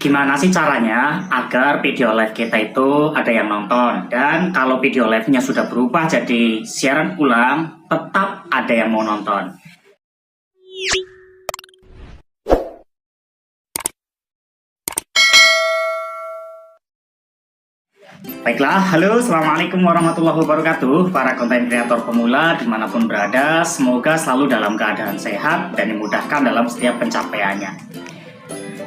Gimana sih caranya agar video live kita itu ada yang nonton? Dan kalau video live-nya sudah berubah jadi siaran ulang, tetap ada yang mau nonton. Baiklah, halo, assalamualaikum warahmatullahi wabarakatuh. Para konten kreator pemula dimanapun berada, semoga selalu dalam keadaan sehat dan dimudahkan dalam setiap pencapaiannya.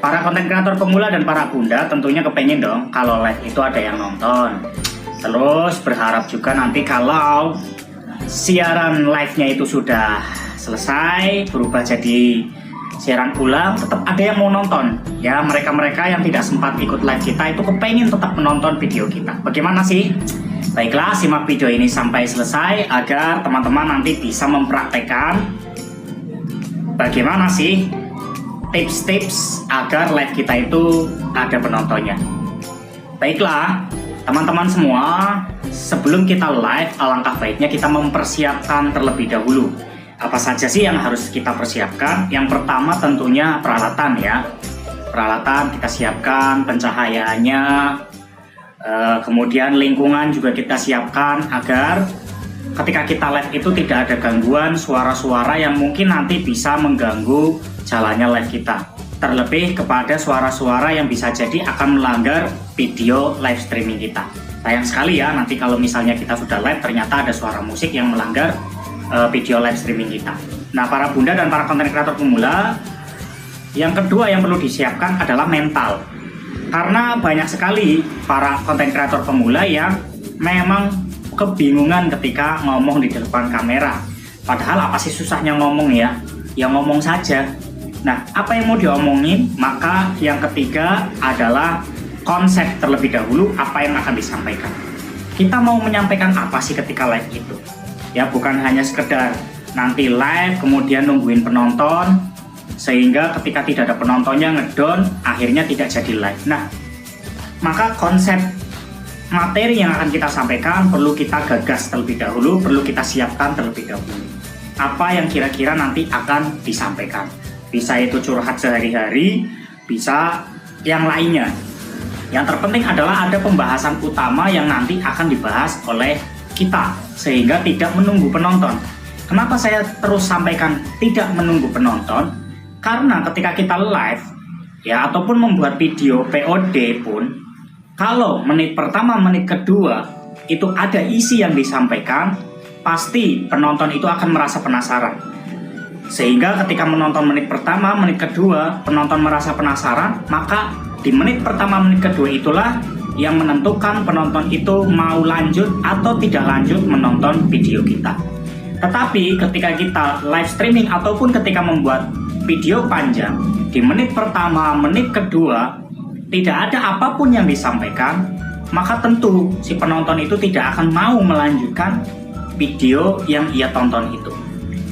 Para konten kreator pemula dan para bunda tentunya kepengen dong kalau live itu ada yang nonton. Terus berharap juga nanti kalau siaran live-nya itu sudah selesai, berubah jadi siaran ulang, tetap ada yang mau nonton. Ya, mereka-mereka yang tidak sempat ikut live kita itu kepengen tetap menonton video kita. Bagaimana sih? Baiklah, simak video ini sampai selesai agar teman-teman nanti bisa mempraktekkan bagaimana sih tips-tips agar live kita itu ada penontonnya. Baiklah, teman-teman semua, sebelum kita live, alangkah baiknya kita mempersiapkan terlebih dahulu. Apa saja sih yang harus kita persiapkan? Yang pertama tentunya peralatan ya. Peralatan kita siapkan, pencahayaannya, kemudian lingkungan juga kita siapkan agar ketika kita live itu tidak ada gangguan suara-suara yang mungkin nanti bisa mengganggu jalannya live kita. Terlebih kepada suara-suara yang bisa jadi akan melanggar video live streaming kita. Sayang sekali ya nanti kalau misalnya kita sudah live ternyata ada suara musik yang melanggar video live streaming kita. Nah, para bunda dan para konten kreator pemula, yang kedua yang perlu disiapkan adalah mental. Karena banyak sekali para konten kreator pemula yang memang kebingungan ketika ngomong di depan kamera. Padahal apa sih susahnya ngomong ya? Ya ngomong saja. Nah, apa yang mau diomongin? Maka yang ketiga adalah konsep terlebih dahulu, apa yang akan disampaikan. Kita mau menyampaikan apa sih ketika live itu? Ya, bukan hanya sekedar nanti live kemudian nungguin penonton sehingga ketika tidak ada penontonnya ngedon akhirnya tidak jadi live. Nah, maka konsep materi yang akan kita sampaikan perlu kita gagas terlebih dahulu, perlu kita siapkan terlebih dahulu. Apa yang kira-kira nanti akan disampaikan? Bisa itu curhat sehari-hari, bisa yang lainnya. Yang terpenting adalah ada pembahasan utama yang nanti akan dibahas oleh kita, sehingga tidak menunggu penonton. Kenapa saya terus sampaikan tidak menunggu penonton? Karena ketika kita live, ya ataupun membuat video POD pun, kalau menit pertama, menit kedua, itu ada isi yang disampaikan, pasti penonton itu akan merasa penasaran. Sehingga ketika menonton menit pertama, menit kedua, penonton merasa penasaran, maka di menit pertama, menit kedua itulah yang menentukan penonton itu mau lanjut atau tidak lanjut menonton video kita. Tetapi ketika kita live streaming ataupun ketika membuat video panjang, di menit pertama, menit kedua, tidak ada apapun yang disampaikan, maka tentu si penonton itu tidak akan mau melanjutkan video yang ia tonton itu.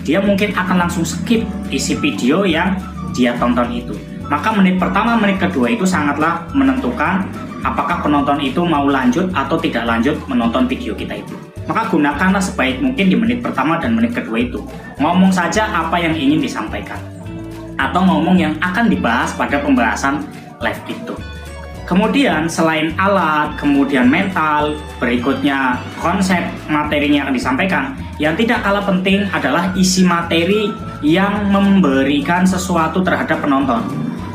Dia mungkin akan langsung skip isi video yang dia tonton itu. Maka menit pertama, menit kedua itu sangatlah menentukan apakah penonton itu mau lanjut atau tidak lanjut menonton video kita itu. Maka gunakanlah sebaik mungkin di menit pertama dan menit kedua itu. Ngomong saja apa yang ingin disampaikan. Atau ngomong yang akan dibahas pada pembahasan live itu. Kemudian selain alat, kemudian mental, berikutnya konsep materinya yang akan disampaikan. Yang tidak kalah penting adalah isi materi yang memberikan sesuatu terhadap penonton.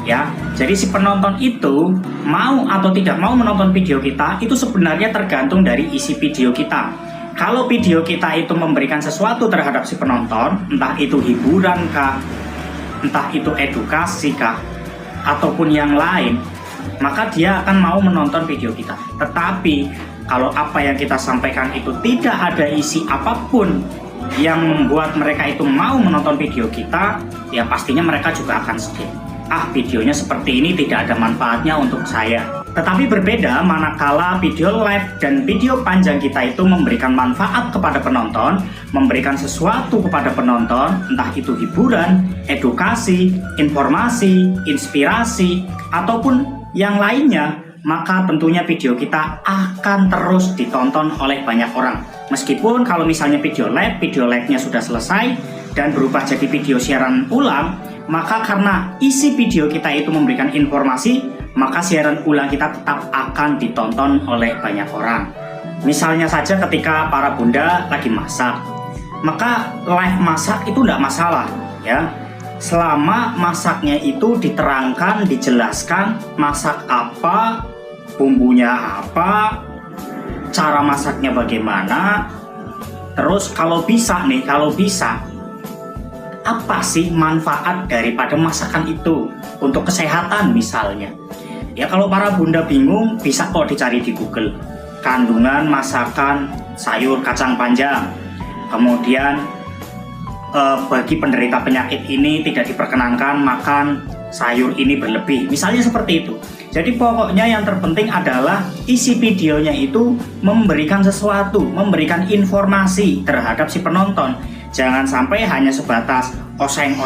Ya, jadi si penonton itu mau atau tidak mau menonton video kita itu sebenarnya tergantung dari isi video kita. Kalau video kita itu memberikan sesuatu terhadap si penonton, entah itu hiburan kah, entah itu edukasi kah, ataupun yang lain, maka dia akan mau menonton video kita. Tetapi kalau apa yang kita sampaikan itu tidak ada isi apapun yang membuat mereka itu mau menonton video kita, ya pastinya mereka juga akan skip. Videonya seperti ini tidak ada manfaatnya untuk saya. Tetapi berbeda manakala video live dan video panjang kita itu memberikan manfaat kepada penonton, memberikan sesuatu kepada penonton, entah itu hiburan, edukasi, informasi, inspirasi, ataupun yang lainnya, maka tentunya video kita akan terus ditonton oleh banyak orang. Meskipun kalau misalnya video live-nya sudah selesai dan berubah jadi video siaran ulang, Maka karena isi video kita itu memberikan informasi, maka siaran ulang kita tetap akan ditonton oleh banyak orang. Misalnya saja ketika para bunda lagi masak, maka live masak itu tidak masalah ya. Selama masaknya itu diterangkan, dijelaskan masak apa, bumbunya apa, cara masaknya bagaimana. Terus kalau bisa apa sih manfaat daripada masakan itu untuk kesehatan misalnya. Ya kalau para bunda bingung, bisa kok dicari di Google. Kandungan masakan sayur kacang panjang. Kemudian bagi penderita penyakit ini tidak diperkenankan makan sayur ini berlebih. Misalnya seperti itu. Jadi pokoknya yang terpenting adalah isi videonya itu memberikan sesuatu, memberikan informasi terhadap si penonton. Jangan sampai hanya sebatas oseng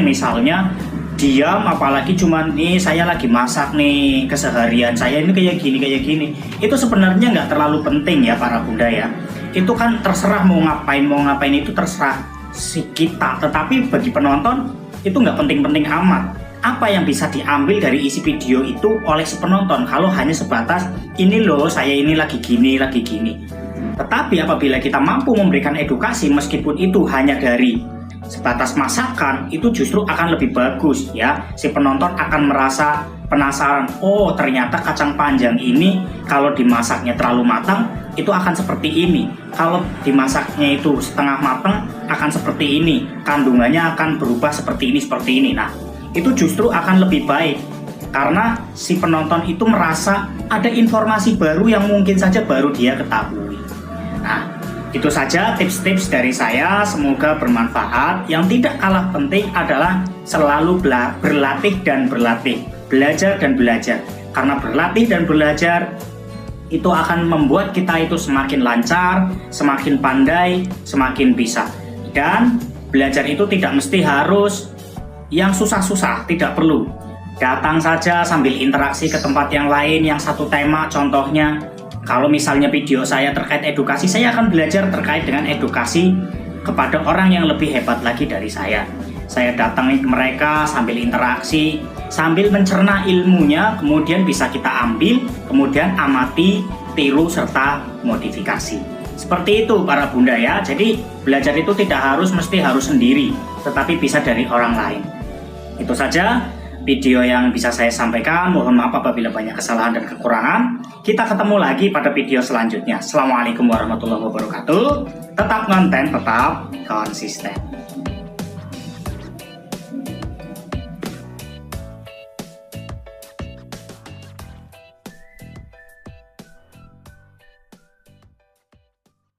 misalnya diam, apalagi cuman nih saya lagi masak nih keseharian saya ini kayak gini. Itu sebenarnya nggak terlalu penting ya para bunda ya. Itu kan terserah mau ngapain itu terserah si kita. Tetapi bagi penonton itu nggak penting-penting amat. Apa yang bisa diambil dari isi video itu oleh si penonton kalau hanya sebatas ini loh saya ini lagi gini. Tetapi apabila kita mampu memberikan edukasi meskipun itu hanya dari sebatas masakan, itu justru akan lebih bagus ya. Si penonton akan merasa penasaran, oh ternyata kacang panjang ini kalau dimasaknya terlalu matang itu akan seperti ini, kalau dimasaknya itu setengah matang akan seperti ini, kandungannya akan berubah seperti ini. Nah itu justru akan lebih baik karena si penonton itu merasa ada informasi baru yang mungkin saja baru dia ketahui. Nah, itu saja tips-tips dari saya, semoga bermanfaat. Yang tidak kalah penting adalah selalu berlatih dan berlatih, belajar dan belajar. Karena berlatih dan belajar itu akan membuat kita itu semakin lancar, semakin pandai, semakin bisa. Dan belajar itu tidak mesti harus yang susah-susah, tidak perlu. Datang saja sambil interaksi ke tempat yang lain yang satu tema, contohnya kalau misalnya video saya terkait edukasi, saya akan belajar terkait dengan edukasi kepada orang yang lebih hebat lagi dari saya. Saya datangi ke mereka sambil interaksi, sambil mencerna ilmunya, kemudian bisa kita ambil, kemudian amati, tiru, serta modifikasi. Seperti itu para bunda ya, jadi belajar itu tidak mesti harus sendiri, tetapi bisa dari orang lain. Itu saja video yang bisa saya sampaikan. Mohon maaf apabila banyak kesalahan dan kekurangan. Kita ketemu lagi pada video selanjutnya. Assalamualaikum warahmatullahi wabarakatuh. Tetap konten, tetap konsisten.